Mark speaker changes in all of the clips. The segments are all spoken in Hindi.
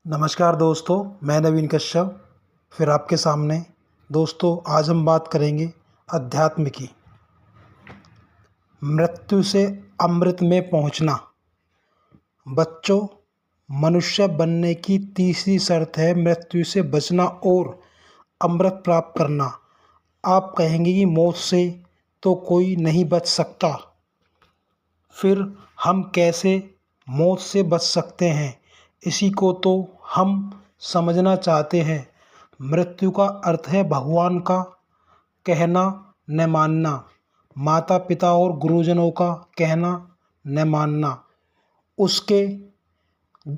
Speaker 1: नमस्कार दोस्तों, मैं नवीन कश्यप फिर आपके सामने। दोस्तों, आज हम बात करेंगे अध्यात्म की। मृत्यु से अमृत में पहुंचना। बच्चों, मनुष्य बनने की तीसरी शर्त है मृत्यु से बचना और अमृत प्राप्त करना। आप कहेंगे कि मौत से तो कोई नहीं बच सकता, फिर हम कैसे मौत से बच सकते हैं? इसी को तो हम समझना चाहते हैं। मृत्यु का अर्थ है भगवान का कहना न मानना, माता पिता और गुरुजनों का कहना न मानना,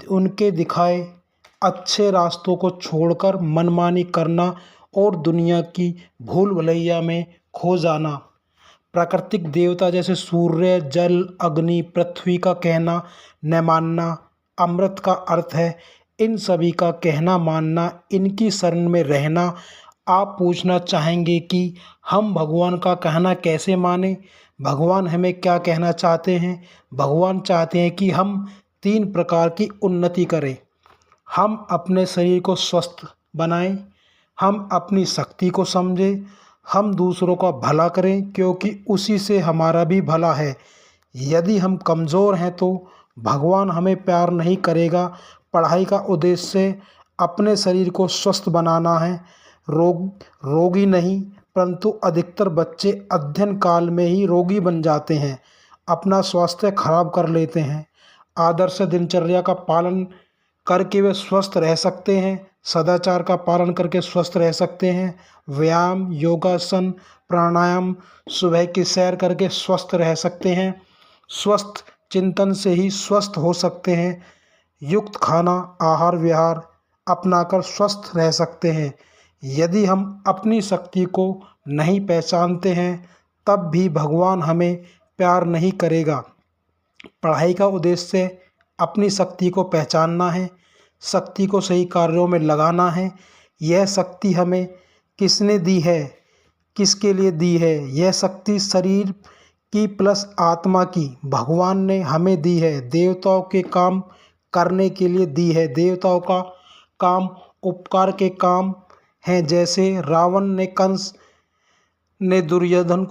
Speaker 1: उनके दिखाए अच्छे रास्तों को छोड़कर मनमानी करना और दुनिया की भूल भुलैया में खो जाना। प्राकृतिक देवता जैसे सूर्य, जल, अग्नि, पृथ्वी का कहना न मानना। अमृत का अर्थ है इन सभी का कहना मानना, इनकी शरण में रहना। आप पूछना चाहेंगे कि हम भगवान का कहना कैसे माने? भगवान हमें क्या कहना चाहते हैं? भगवान चाहते हैं कि हम 3 प्रकार की उन्नति करें। हम अपने शरीर को स्वस्थ बनाएं, हम अपनी शक्ति को समझें, हम दूसरों का भला करें क्योंकि उसी से हमारा भी भला है। यदि हम कमज़ोर हैं तो भगवान हमें प्यार नहीं करेगा। पढ़ाई का उद्देश्य अपने शरीर को स्वस्थ बनाना है, रोगी नहीं। परंतु अधिकतर बच्चे अध्ययन काल में ही रोगी बन जाते हैं, अपना स्वास्थ्य खराब कर लेते हैं। आदर्श दिनचर्या का पालन करके वे स्वस्थ रह सकते हैं, सदाचार का पालन करके स्वस्थ रह सकते हैं। व्यायाम, योगासन, प्राणायाम, सुबह की सैर करके स्वस्थ रह सकते हैं। स्वस्थ चिंतन से ही स्वस्थ हो सकते हैं। युक्त खाना, आहार विहार अपनाकर स्वस्थ रह सकते हैं। यदि हम अपनी शक्ति को नहीं पहचानते हैं तब भी भगवान हमें प्यार नहीं करेगा। पढ़ाई का उद्देश्य अपनी शक्ति को पहचानना है, शक्ति को सही कार्यों में लगाना है। यह शक्ति हमें किसने दी है, किसके लिए दी है? यह शक्ति शरीर की प्लस आत्मा की भगवान ने हमें दी है, देवताओं के काम करने के लिए दी है। देवताओं का काम उपकार के काम हैं। जैसे कंस ने दुर्योधन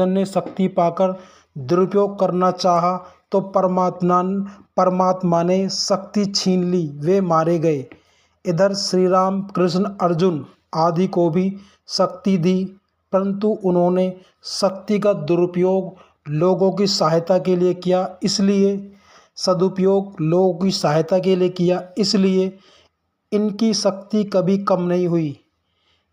Speaker 1: ने शक्ति पाकर दुरुपयोग करना चाहा तो परमात्मा ने शक्ति छीन ली, वे मारे गए। इधर श्री राम, कृष्ण, अर्जुन आदि को भी शक्ति दी, परंतु उन्होंने शक्ति का दुरुपयोग लोगों की सहायता के लिए किया, इसलिए इनकी शक्ति कभी कम नहीं हुई।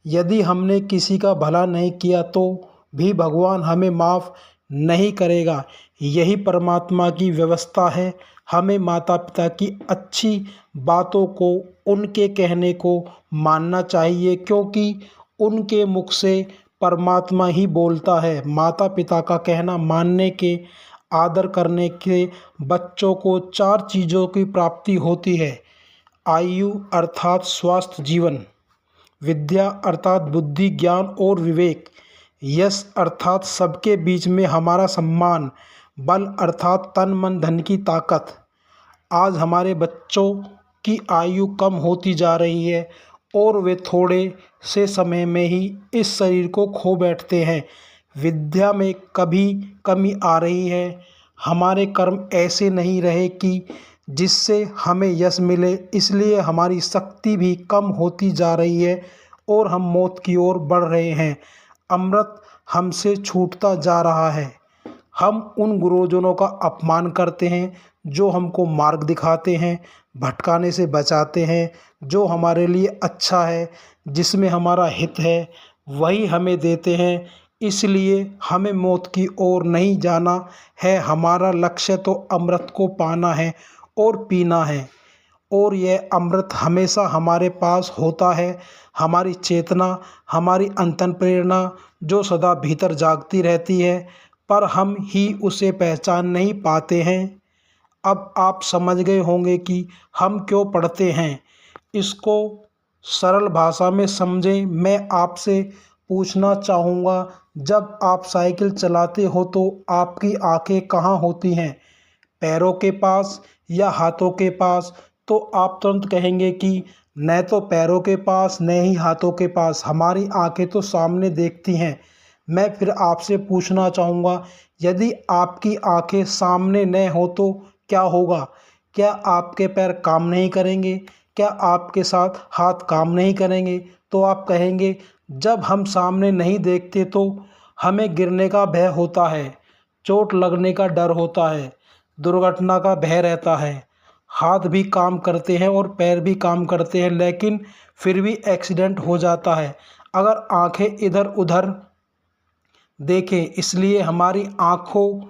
Speaker 1: यदि हमने किसी का भला नहीं किया तो भी भगवान हमें माफ़ नहीं करेगा। यही परमात्मा की व्यवस्था है। हमें माता पिता की अच्छी बातों को, उनके कहने को मानना चाहिए क्योंकि उनके मुख से परमात्मा ही बोलता है। माता पिता का कहना मानने के, आदर करने के बच्चों को 4 चीज़ों की प्राप्ति होती है। आयु अर्थात स्वास्थ्य जीवन, विद्या अर्थात बुद्धि ज्ञान और विवेक, यश अर्थात सबके बीच में हमारा सम्मान, बल अर्थात तन मन धन की ताकत। आज हमारे बच्चों की आयु कम होती जा रही है और वे थोड़े से समय में ही इस शरीर को खो बैठते हैं। विद्या में कभी कमी आ रही है। हमारे कर्म ऐसे नहीं रहे कि जिससे हमें यश मिले, इसलिए हमारी शक्ति भी कम होती जा रही है और हम मौत की ओर बढ़ रहे हैं। अमृत हमसे छूटता जा रहा है। हम उन गुरुजनों का अपमान करते हैं जो हमको मार्ग दिखाते हैं, भटकाने से बचाते हैं। जो हमारे लिए अच्छा है, जिसमें हमारा हित है, वही हमें देते हैं। इसलिए हमें मौत की ओर नहीं जाना है। हमारा लक्ष्य तो अमृत को पाना है और पीना है, और यह अमृत हमेशा हमारे पास होता है। हमारी चेतना, हमारी अंतन प्रेरणा जो सदा भीतर जागती रहती है, पर हम ही उसे पहचान नहीं पाते हैं। अब आप समझ गए होंगे कि हम क्यों पढ़ते हैं। इसको सरल भाषा में समझें। मैं आपसे पूछना चाहूँगा, जब आप साइकिल चलाते हो तो आपकी आंखें कहाँ होती हैं? पैरों के पास या हाथों के पास, तो आप तुरंत कहेंगे कि न तो पैरों के पास न ही हाथों के पास, हमारी आंखें तो सामने देखती हैं। मैं फिर आपसे पूछना चाहूँगा, यदि आपकी आंखें सामने न हो तो क्या होगा? क्या आपके पैर काम नहीं करेंगे? क्या आपके साथ हाथ काम नहीं करेंगे? तो आप कहेंगे, जब हम सामने नहीं देखते तो हमें गिरने का भय होता है, चोट लगने का डर होता है, दुर्घटना का भय रहता है। हाथ भी काम करते हैं और पैर भी काम करते हैं, लेकिन फिर भी एक्सीडेंट हो जाता है अगर आंखें इधर उधर देखें। इसलिए हमारी आँखों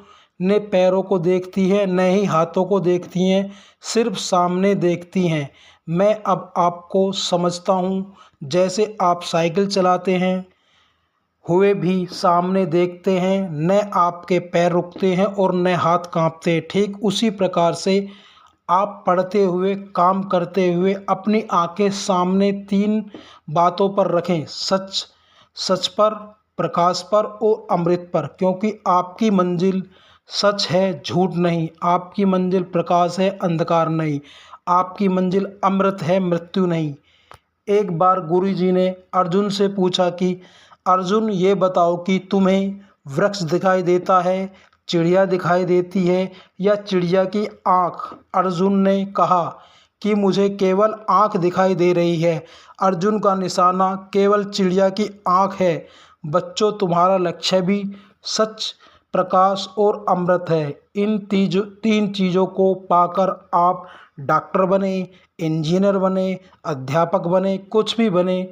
Speaker 1: ने पैरों को देखती है, न ही हाथों को देखती हैं, सिर्फ सामने देखती हैं। मैं अब आपको समझता हूँ, जैसे आप साइकिल चलाते हैं हुए भी सामने देखते हैं, न आपके पैर रुकते हैं और न हाथ कांपते हैं। ठीक उसी प्रकार से आप पढ़ते हुए, काम करते हुए अपनी आंखें सामने 3 बातों पर रखें, सच सच पर, प्रकाश पर और अमृत पर। क्योंकि आपकी मंजिल सच है, झूठ नहीं। आपकी मंजिल प्रकाश है, अंधकार नहीं। आपकी मंजिल अमृत है, मृत्यु नहीं। एक बार गुरुजी ने अर्जुन से पूछा कि अर्जुन, ये बताओ कि तुम्हें वृक्ष दिखाई देता है, चिड़िया दिखाई देती है या चिड़िया की आँख? अर्जुन ने कहा कि मुझे केवल आँख दिखाई दे रही है। अर्जुन का निशाना केवल चिड़िया की आँख है। बच्चों, तुम्हारा लक्ष्य भी सच, प्रकाश और अमृत है। इन 3 चीज़ों को पाकर आप डॉक्टर बने, इंजीनियर बने, अध्यापक बने, कुछ भी बने,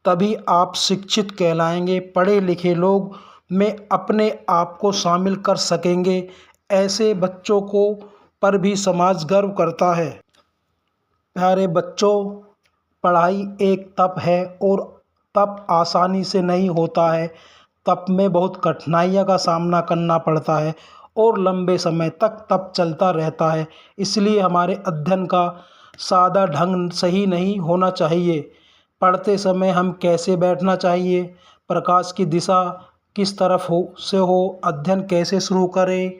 Speaker 1: तभी आप शिक्षित कहलाएंगे। पढ़े लिखे लोग में अपने आप को शामिल कर सकेंगे। ऐसे बच्चों को पर भी समाज गर्व करता है। प्यारे बच्चों, पढ़ाई एक तप है और तप आसानी से नहीं होता है। तप में बहुत कठिनाइयों का सामना करना पड़ता है और लंबे समय तक तप चलता रहता है। इसलिए हमारे अध्ययन का सादा ढंग सही नहीं होना चाहिए। पढ़ते समय हम कैसे बैठना चाहिए, प्रकाश की दिशा किस तरफ हो, अध्ययन कैसे शुरू करें,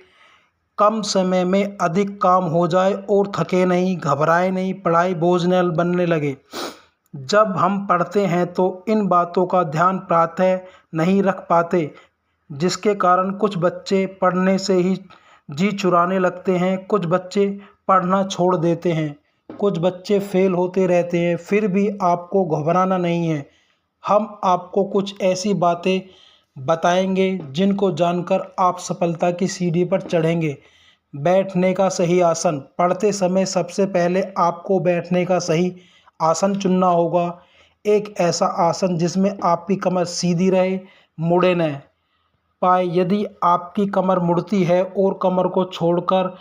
Speaker 1: कम समय में अधिक काम हो जाए और थके नहीं, घबराए नहीं, पढ़ाई बोझ न बनने लगे। जब हम पढ़ते हैं तो इन बातों का ध्यान प्रातः नहीं रख पाते, जिसके कारण कुछ बच्चे पढ़ने से ही जी चुराने लगते हैं, कुछ बच्चे पढ़ना छोड़ देते हैं, कुछ बच्चे फेल होते रहते हैं। फिर भी आपको घबराना नहीं है। हम आपको कुछ ऐसी बातें बताएंगे जिनको जानकर आप सफलता की सीढ़ी पर चढ़ेंगे। बैठने का सही आसन। पढ़ते समय सबसे पहले आपको बैठने का सही आसन चुनना होगा। एक ऐसा आसन जिसमें आपकी कमर सीधी रहे, मुड़े न पाए। यदि आपकी कमर मुड़ती है और कमर को छोड़कर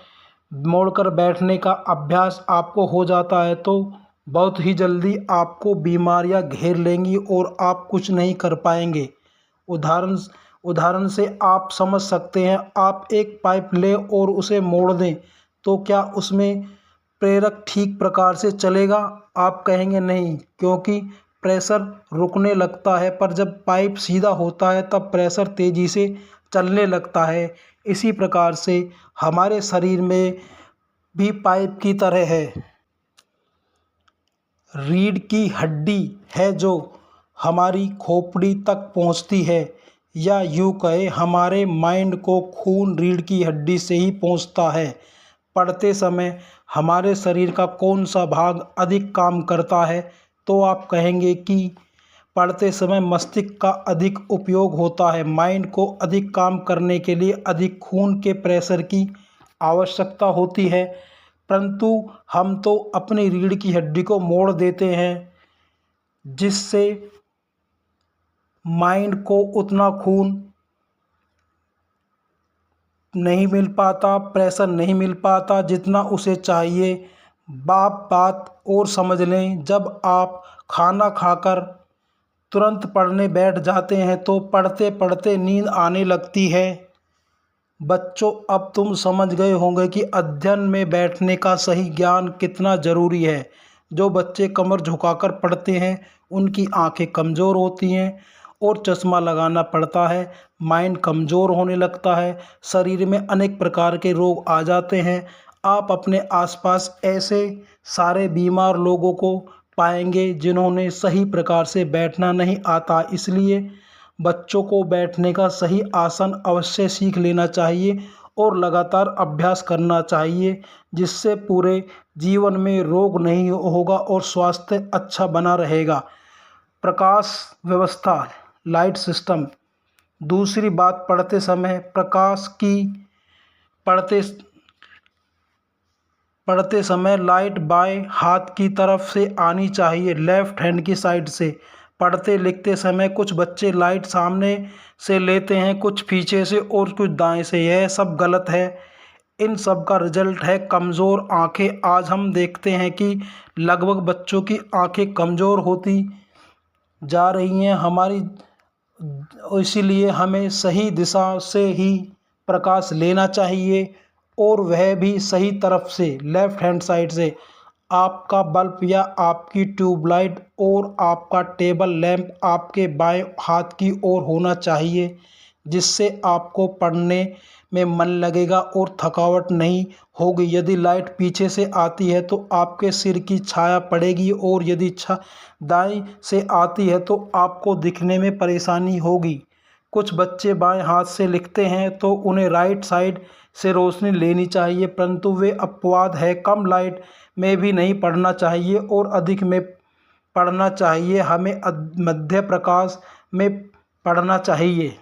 Speaker 1: मोड़कर बैठने का अभ्यास आपको हो जाता है तो बहुत ही जल्दी आपको बीमारियां घेर लेंगी और आप कुछ नहीं कर पाएंगे। उदाहरण उदाहरण से आप समझ सकते हैं, आप एक पाइप लें और उसे मोड़ दें तो क्या उसमें प्रेरक ठीक प्रकार से चलेगा? आप कहेंगे नहीं, क्योंकि प्रेशर रुकने लगता है। पर जब पाइप सीधा होता है तब प्रेशर तेज़ी से चलने लगता है। इसी प्रकार से हमारे शरीर में भी पाइप की तरह है। रीढ़ की हड्डी है जो हमारी खोपड़ी तक पहुंचती है, या यूँ कहे हमारे माइंड को खून रीढ़ की हड्डी से ही पहुंचता है। पढ़ते समय हमारे शरीर का कौन सा भाग अधिक काम करता है? तो आप कहेंगे कि पढ़ते समय मस्तिष्क का अधिक उपयोग होता है। माइंड को अधिक काम करने के लिए अधिक खून के प्रेशर की आवश्यकता होती है, परंतु हम तो अपनी रीढ़ की हड्डी को मोड़ देते हैं, जिससे माइंड को उतना खून नहीं मिल पाता, प्रेशर नहीं मिल पाता जितना उसे चाहिए। बात और समझ लें, जब आप खाना खाकर तुरंत पढ़ने बैठ जाते हैं तो पढ़ते पढ़ते नींद आने लगती है। बच्चों, अब तुम समझ गए होंगे कि अध्ययन में बैठने का सही ज्ञान कितना ज़रूरी है। जो बच्चे कमर झुकाकर पढ़ते हैं उनकी आंखें कमज़ोर होती हैं और चश्मा लगाना पड़ता है, माइंड कमज़ोर होने लगता है, शरीर में अनेक प्रकार के रोग आ जाते हैं। आप अपने आसपास ऐसे सारे बीमार लोगों को पाएंगे जिन्होंने सही प्रकार से बैठना नहीं आता। इसलिए बच्चों को बैठने का सही आसन अवश्य सीख लेना चाहिए और लगातार अभ्यास करना चाहिए, जिससे पूरे जीवन में रोग नहीं होगा और स्वास्थ्य अच्छा बना रहेगा। प्रकाश व्यवस्था, लाइट सिस्टम। दूसरी बात, पढ़ते समय प्रकाश की पढ़ते पढ़ते समय लाइट बाएं हाथ की तरफ से आनी चाहिए, लेफ्ट हैंड की साइड से। पढ़ते लिखते समय कुछ बच्चे लाइट सामने से लेते हैं, कुछ पीछे से और कुछ दाएं से। यह सब गलत है। इन सब का रिजल्ट है कमज़ोर आंखें। आज हम देखते हैं कि लगभग बच्चों की आंखें कमज़ोर होती जा रही हैं हमारी। इसीलिए हमें सही दिशा से ही प्रकाश लेना चाहिए और वह भी सही तरफ से, लेफ्ट हैंड साइड से। आपका बल्ब या आपकी ट्यूबलाइट और आपका टेबल लैंप आपके बाएं हाथ की ओर होना चाहिए, जिससे आपको पढ़ने में मन लगेगा और थकावट नहीं होगी। यदि लाइट पीछे से आती है तो आपके सिर की छाया पड़ेगी और यदि दाएं से आती है तो आपको दिखने में परेशानी होगी। कुछ बच्चे बाएं हाथ से लिखते हैं तो उन्हें राइट साइड से रोशनी लेनी चाहिए, परंतु वे अपवाद है। कम लाइट में भी नहीं पढ़ना चाहिए और अधिक में पढ़ना चाहिए। हमें मध्य प्रकाश में पढ़ना चाहिए।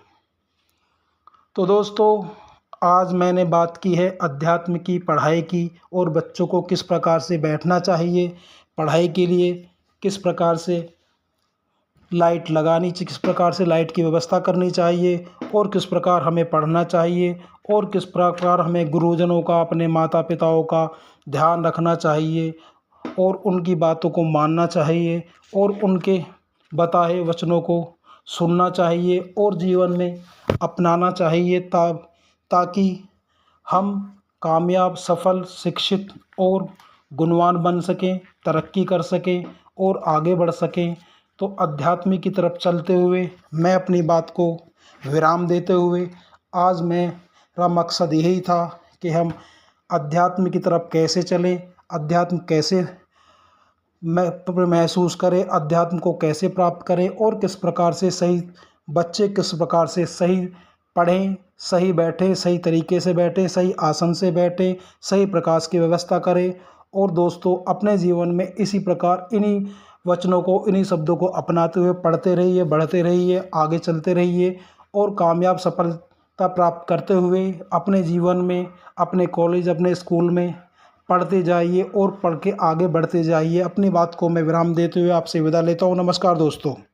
Speaker 1: तो दोस्तों, आज मैंने बात की है अध्यात्म की, पढ़ाई की और बच्चों को किस प्रकार से बैठना चाहिए, पढ़ाई के लिए किस प्रकार से लाइट लगानी चाहिए, किस प्रकार से लाइट की व्यवस्था करनी चाहिए और किस प्रकार हमें पढ़ना चाहिए और किस प्रकार हमें गुरुजनों का, अपने माता पिताओं का ध्यान रखना चाहिए और उनकी बातों को मानना चाहिए और उनके बताए वचनों को सुनना चाहिए और जीवन में अपनाना चाहिए, ताकि हम कामयाब, सफल, शिक्षित और गुणवान बन सकें, तरक्की कर सकें और आगे बढ़ सकें। तो अध्यात्म की तरफ चलते हुए मैं अपनी बात को विराम देते हुए, आज मेरा मकसद यही था कि हम अध्यात्म की तरफ कैसे चलें, अध्यात्म कैसे महसूस करें, अध्यात्म को कैसे प्राप्त करें और किस प्रकार से सही बच्चे किस प्रकार से सही पढ़ें, सही बैठें, सही तरीके से बैठें, सही आसन से बैठें, सही प्रकाश की व्यवस्था करें। और दोस्तों, अपने जीवन में इसी प्रकार इन्हीं वचनों को, इन्हीं शब्दों को अपनाते हुए पढ़ते रहिए, बढ़ते रहिए, आगे चलते रहिए और कामयाब सफलता प्राप्त करते हुए अपने जीवन में, अपने कॉलेज, अपने स्कूल में पढ़ते जाइए और पढ़ के आगे बढ़ते जाइए। अपनी बात को मैं विराम देते हुए आपसे विदा लेता हूँ। नमस्कार दोस्तों।